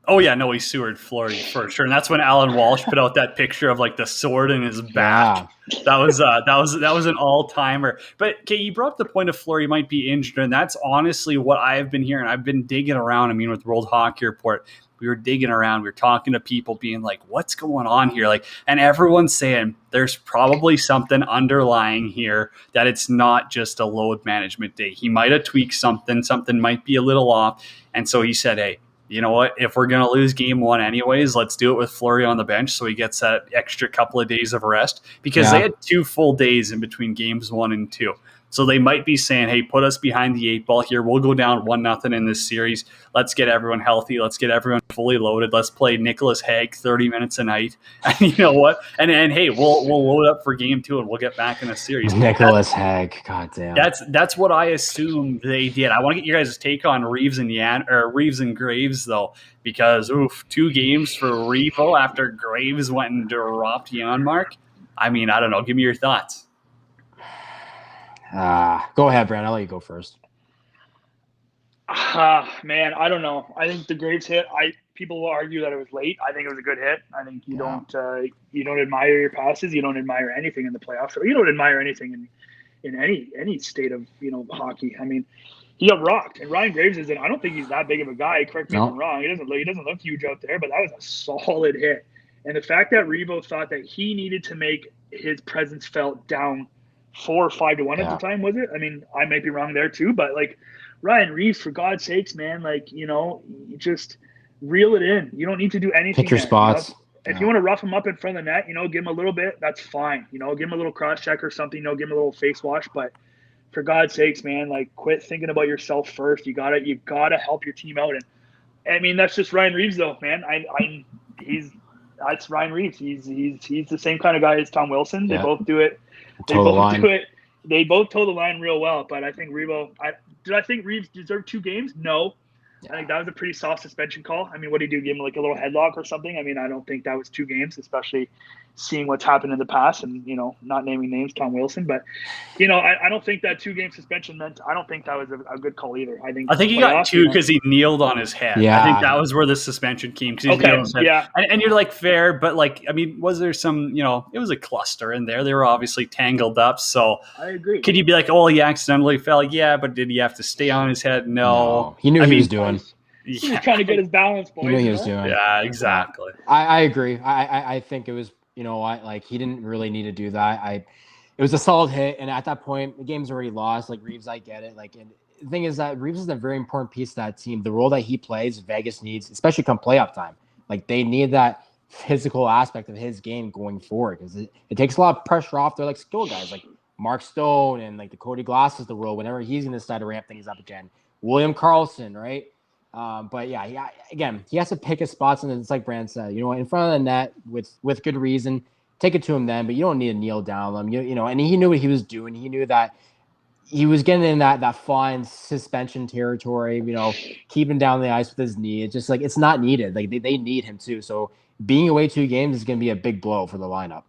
Oh yeah, no, he sewered Fleury for sure, and that's when Alan Walsh put out that picture of like the sword in his back. Yeah. That was an all timer. But okay, you brought up the point of Fleury might be injured, and that's honestly what I've been hearing. I've been digging around. I mean, with World Hockey Report, we were digging around. We were talking to people, being like, "What's going on here?" Like, and everyone's saying there's probably something underlying here, that it's not just a load management day. He might have tweaked something. Something might be a little off, and so he said, "Hey, you know what? If we're going to lose game one anyways, let's do it with Fleury on the bench so he gets that extra couple of days of rest," because they had 2 full days in between games 1 and 2. So they might be saying, hey, put us behind the 8 ball here. We'll go down 1-0 in this series. Let's get everyone healthy. Let's get everyone fully loaded. Let's play Nicholas Hague 30 minutes a night. And you know what? And hey, we'll load up for game 2 and we'll get back in the series. Nicholas Hague, goddamn. That's what I assume they did. I want to get your guys' take on Reeves and Graves though, because 2 games for Revo after Graves went and dropped Janmark. I mean, I don't know. Give me your thoughts. Go ahead, Brand. I'll let you go first. Man, I don't know. I think the Graves hit. People will argue that it was late. I think it was a good hit. I think you don't admire your passes. You don't admire anything in the playoffs. Or you don't admire anything in any state of hockey. I mean, he got rocked, and Ryan Graves isn't. I don't think he's that big of a guy. Correct me if I'm wrong. He doesn't look huge out there, but that was a solid hit. And the fact that Revo thought that he needed to make his presence felt down 4 or 5-1 at the time, was it? I mean, I might be wrong there too, but like Ryan Reeves, for God's sakes, man, like, you just reel it in. You don't need to do anything. Pick your spots. If you want to rough him up in front of the net, give him a little bit, that's fine. Give him a little cross check or something, give him a little face wash. But for God's sakes, man, like, quit thinking about yourself first. You gotta help your team out. And I mean, that's just Ryan Reeves though, man. That's Ryan Reeves. He's the same kind of guy as Tom Wilson. They both do it. They both toe the line real well, but I think Revo. Did I think Reeves deserved 2 games? No. Yeah. I think that was a pretty soft suspension call. I mean, what did he do? Give him like a little headlock or something? I mean, I don't think that was 2 games, especially seeing what's happened in the past and, not naming names, Tom Wilson. But, I don't think that 2-game suspension meant – I don't think that was a good call either. I think he got 2 because he kneeled on his head. Yeah. I think that was where the suspension came. Yeah. And you're like, fair, but like, I mean, was there some – it was a cluster in there. They were obviously tangled up. So I agree. Could you be like, oh, he accidentally fell? Yeah, but did he have to stay on his head? No. He knew he was doing. He was trying to get his balance, boys. He knew he was doing. Yeah, exactly. I agree. I think it was – like he didn't really need to do that. It was a solid hit, and at that point, the game's already lost. Like Reeves, I get it. Like, and the thing is that Reeves is a very important piece of that team. The role that he plays, Vegas needs, especially come playoff time. Like they need that physical aspect of his game going forward because it takes a lot of pressure off their like skill guys like Mark Stone and like the Cody Glass is the role whenever he's going to start to ramp things up again. William Karlsson, right? But yeah, again, he has to pick his spots, and it's like Brand said, in front of the net with good reason, take it to him then. But you don't need to kneel down on him, and he knew what he was doing. He knew that he was getting in that fine suspension territory, keeping down the ice with his knee. It's just like it's not needed. Like they need him too. So being away 2 games is going to be a big blow for the lineup.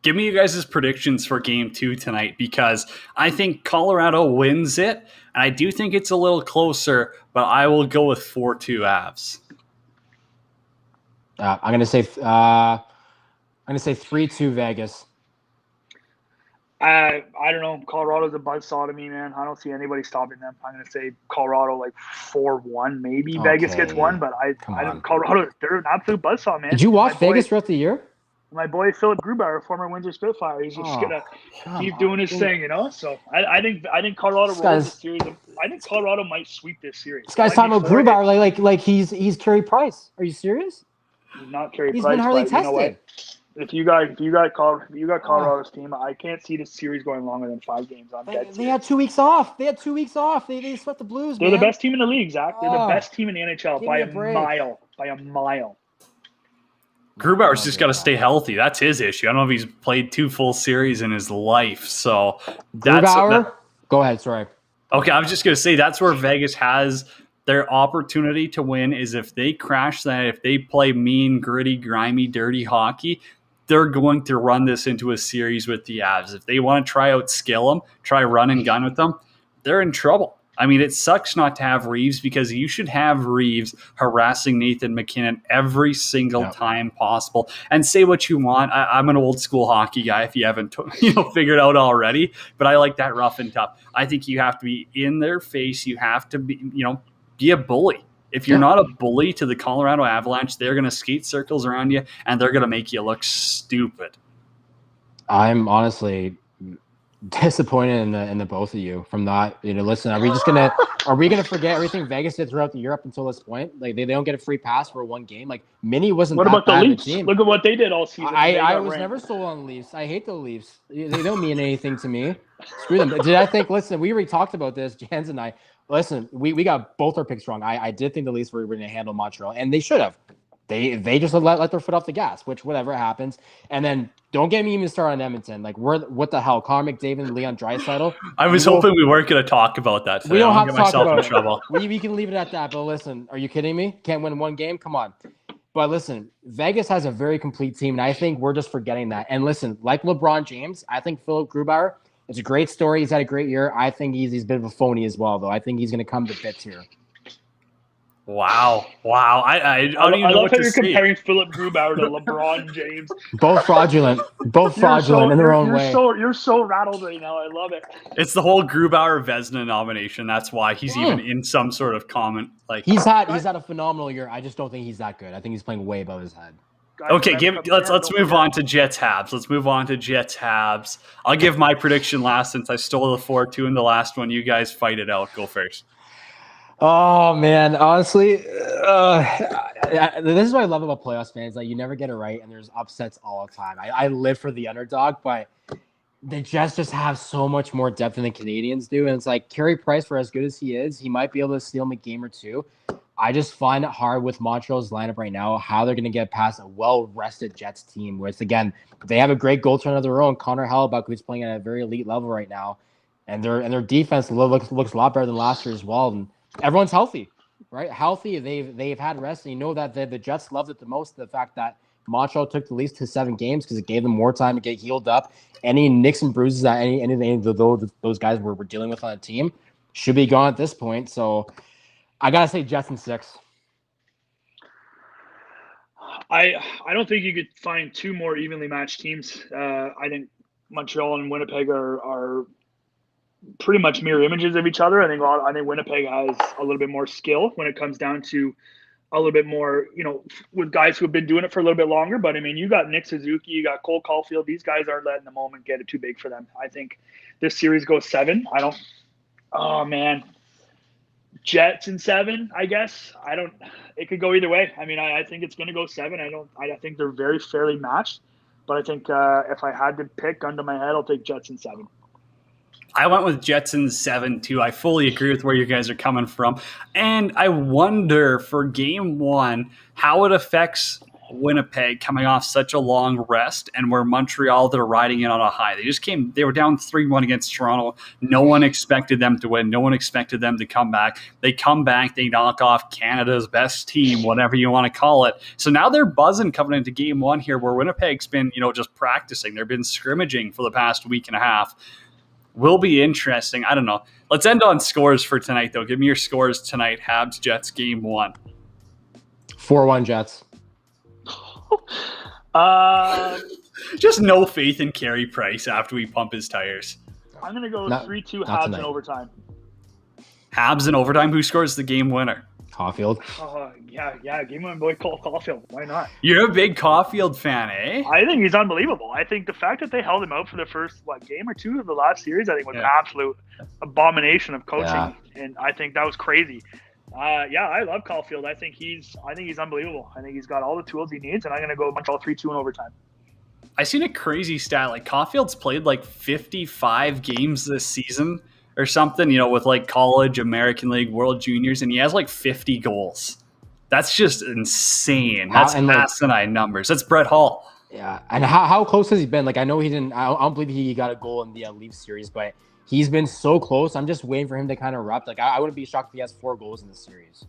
Give me you guys' predictions for game 2 tonight, because I think Colorado wins it, and I do think it's a little closer, but I will go with 4-2 Avs. I'm gonna say 3-2 Vegas. I don't know. Colorado's a buzzsaw to me, man. I don't see anybody stopping them. I'm gonna say Colorado like 4-1, maybe. Okay. Vegas gets 1, but I don't. Colorado, they're an absolute buzzsaw, man. Did you watch Vegas throughout the year? My boy Philip Grubauer, former Windsor Spitfire, he's just gonna keep doing his thing, So I think Colorado rolls this series. I think Colorado might sweep this series. This guy's talking about Grubauer like he's Carey Price. Are you serious? He's not Carey Price. He's been hardly tested. You know what? If you got Colorado's team, I can't see this series going longer than 5 games. They had 2 weeks off. They swept the Blues. They're the best team in the league, Zach. They're the best team in the NHL by a mile. By a mile. Grubauer's just got to stay healthy. That's his issue. I don't know if he's played 2 full series in his life. So Grubauer? Go ahead, sorry. Okay, I was just going to say that's where Vegas has Their opportunity to win is if they crash that, if they play mean, gritty, grimy, dirty hockey, they're going to run this into a series with the Avs. If they want to try out skill them, try run and gun with them, they're in trouble. I mean, it sucks not to have Reeves because you should have Reeves harassing Nathan MacKinnon every single time possible. And say what you want. I'm an old school hockey guy if you haven't figured out already, but I like that rough and tough. I think you have to be in their face. You have to be a bully. If you're not a bully to the Colorado Avalanche, they're going to skate circles around you and they're going to make you look stupid. I'm honestly disappointed in the both of you from that. Listen, are we gonna forget everything Vegas did throughout the Europe until this point? Like they don't get a free pass for one game. Like Mini wasn't. What that about the bad Leafs? team. Look at what they did all season. I was never sold on the Leafs. I hate the Leafs. They don't mean anything to me. Screw them. Did I think? Listen, we already talked about this, Jans and I. Listen, we got both our picks wrong. I did think the Leafs were going to handle Montreal, and they should have. They just let their foot off the gas, which whatever happens. And then don't get me even started on Edmonton. Like what the hell? Connor McDavid and Leon Draisaitl. I was hoping we weren't going to talk about that today. We don't have to talk about trouble. We can leave it at that. But listen, are you kidding me? Can't win one game? Come on. But listen, Vegas has a very complete team, and I think we're just forgetting that. And listen, like LeBron James, I think Philip Grubauer, it's a great story. He's had a great year. I think he's a bit of a phony as well, though. I think he's going to come to bits here. Wow. I don't even know what to say. I love how you're comparing Philip Grubauer to LeBron James. Both fraudulent in their own way. You're so rattled right now. I love it. It's the whole Grubauer Vezina nomination. That's why he's even in some sort of comment. Like he's had a phenomenal year. I just don't think he's that good. I think he's playing way above his head. Okay, let's move on to Jets Habs. I'll give my prediction last since I stole the 4-2 in the last one. You guys fight it out. Go first. Oh man, honestly, this is what I love about playoffs fans. Like you never get it right, and there's upsets all the time. I live for the underdog, but the Jets just have so much more depth than the Canadians do, and it's like Carey Price, for as good as he is, he might be able to steal him a game or two. I just find it hard with Montreal's lineup right now how they're going to get past a well-rested Jets team, which again they have a great goaltender of their own, Connor Hellebuyck, who's playing at a very elite level right now, and their defense looks a lot better than last year as well. And everyone's healthy, right? Healthy. They've had rest, and you know that the Jets loved it the most. The fact that Montreal took the Leafs to 7 games because it gave them more time to get healed up. Any nicks and bruises that any of those guys were dealing with on the team should be gone at this point. So I gotta say Jets in 6. I don't think you could find two more evenly matched teams. I think Montreal and Winnipeg are pretty much mirror images of each other. I think Winnipeg has a little bit more skill when it comes down to a little bit more, with guys who have been doing it for a little bit longer. But I mean, you got Nick Suzuki, you got Cole Caulfield. These guys aren't letting the moment get it too big for them. I think this series goes 7. Oh man, Jets in 7. I guess it could go either way. I mean, I think it's going to go 7. I think they're very fairly matched. But I think if I had to pick gun to my head, I'll take Jets in 7. I went with Jets in 7 too. I fully agree with where you guys are coming from. And I wonder for game 1 how it affects Winnipeg coming off such a long rest, and where Montreal, they're riding in on a high. They were down 3-1 against Toronto. No one expected them to win. No one expected them to come back. They come back, they knock off Canada's best team, whatever you want to call it. So now they're buzzing coming into game 1 here, where Winnipeg's been, just practicing. They've been scrimmaging for the past week and a half. Will be interesting. I don't know. Let's end on scores for tonight, though. Give me your scores tonight. Habs, Jets, game 1. 4-1 Jets. Just no faith in Carey Price after we pump his tires. I'm going to go 3-2 Habs in overtime. Habs in overtime? Who scores the game winner? Caulfield. Yeah. Give my boy Cole Caulfield. Why not? You're a big Caulfield fan, eh? I think he's unbelievable. I think the fact that they held him out for the first game or two of the last series, I think was an absolute abomination of coaching, and I think that was crazy. I love Caulfield. I think he's unbelievable. I think he's got all the tools he needs, and I'm going to go Montreal 3-2 in overtime. I seen a crazy stat. Like Caulfield's played 55 games this season or something, with college, American League, World Juniors, and he has 50 goals. That's just insane. That's asinine numbers. That's Brett Hull. Yeah, and how close has he been? I know he didn't. I don't believe he got a goal in the Leafs series, but He's been so close. I'm just waiting for him to kind of erupt. Like I wouldn't be shocked if he has 4 goals in the series.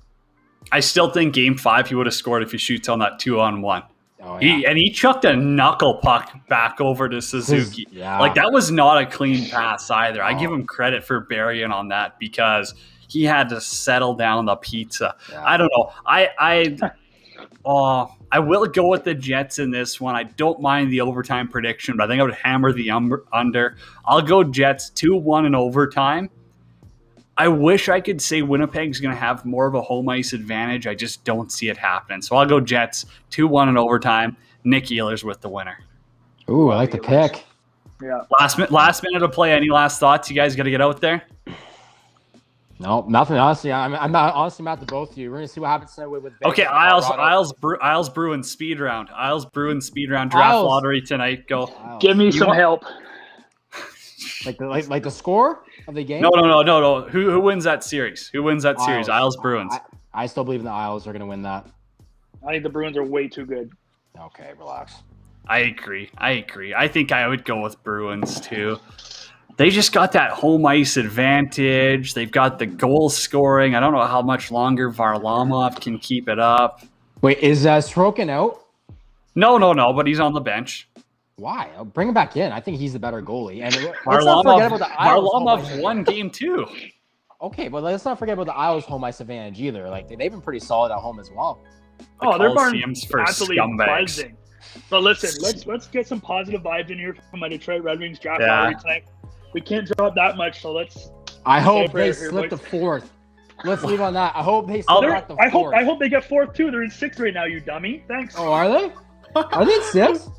I still think Game 5 he would have scored if he shoots on that 2-on-1. Oh, yeah. He chucked a knuckle puck back over to Suzuki. Yeah. Like that was not a clean pass either. I No. give him credit for burying on that because he had to settle down the pizza. Yeah. I don't know. I will go with the Jets in this one. I don't mind the overtime prediction, but I think I would hammer the under. I'll go Jets 2-1 in overtime. I wish I could say Winnipeg's going to have more of a home ice advantage. I just don't see it happening. So I'll go Jets 2-1 in overtime. Nick Ehlers with the winner. Ooh, I like the pick. Yeah. Last minute of play. Any last thoughts? You guys got to get out there? No, nothing. Honestly, I'm not honestly mad to both of you. We're gonna see what happens tonight with Vegas Okay, and Colorado. Isles Bruins speed round. Isles Bruins speed round draft Isles. lottery tonight. Go. Wow. Give me some help. like the score of the game. No. Who wins that series? Who wins that series? Isles Bruins. I still believe the Isles are gonna win that. I think the Bruins are way too good. Okay, relax. I agree. I think I would go with Bruins too. They just got that home ice advantage. They've got the goal scoring. I don't know how much longer Varlamov can keep it up. Wait, is Sorokin out? No, but he's on the bench. Why? Bring him back in. I think he's the better goalie. And let's not forget about the Isles home ice Varlamov won game 2. Okay, but let's not forget about the Isles home ice advantage either. Like they've been pretty solid at home as well. They're Coliseum's for absolutely scumbags. buzzing. But listen, let's get some positive vibes in here from my Detroit Red Wings draft Yeah. lottery tonight. We can't drop that much, so let's. I hope prayer they here, slip boys. the 4th. Let's leave on that. I hope they slip They're- at the 4th. I hope they get 4th too. They're in 6th right now, you dummy. Thanks. Oh, are they? Are they in 6th?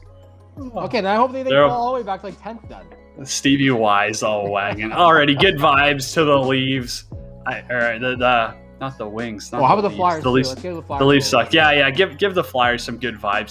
Okay, then I hope they They're- go all the way back to like 10th then. Stevie Y's all wagging. Alrighty, good vibes to the Leaves. The not the Wings. Not Well, how about the Leafs. Flyers? The too? Leafs. Let's give the Flyers. The Leafs a little suck. Yeah. Give the Flyers some good vibes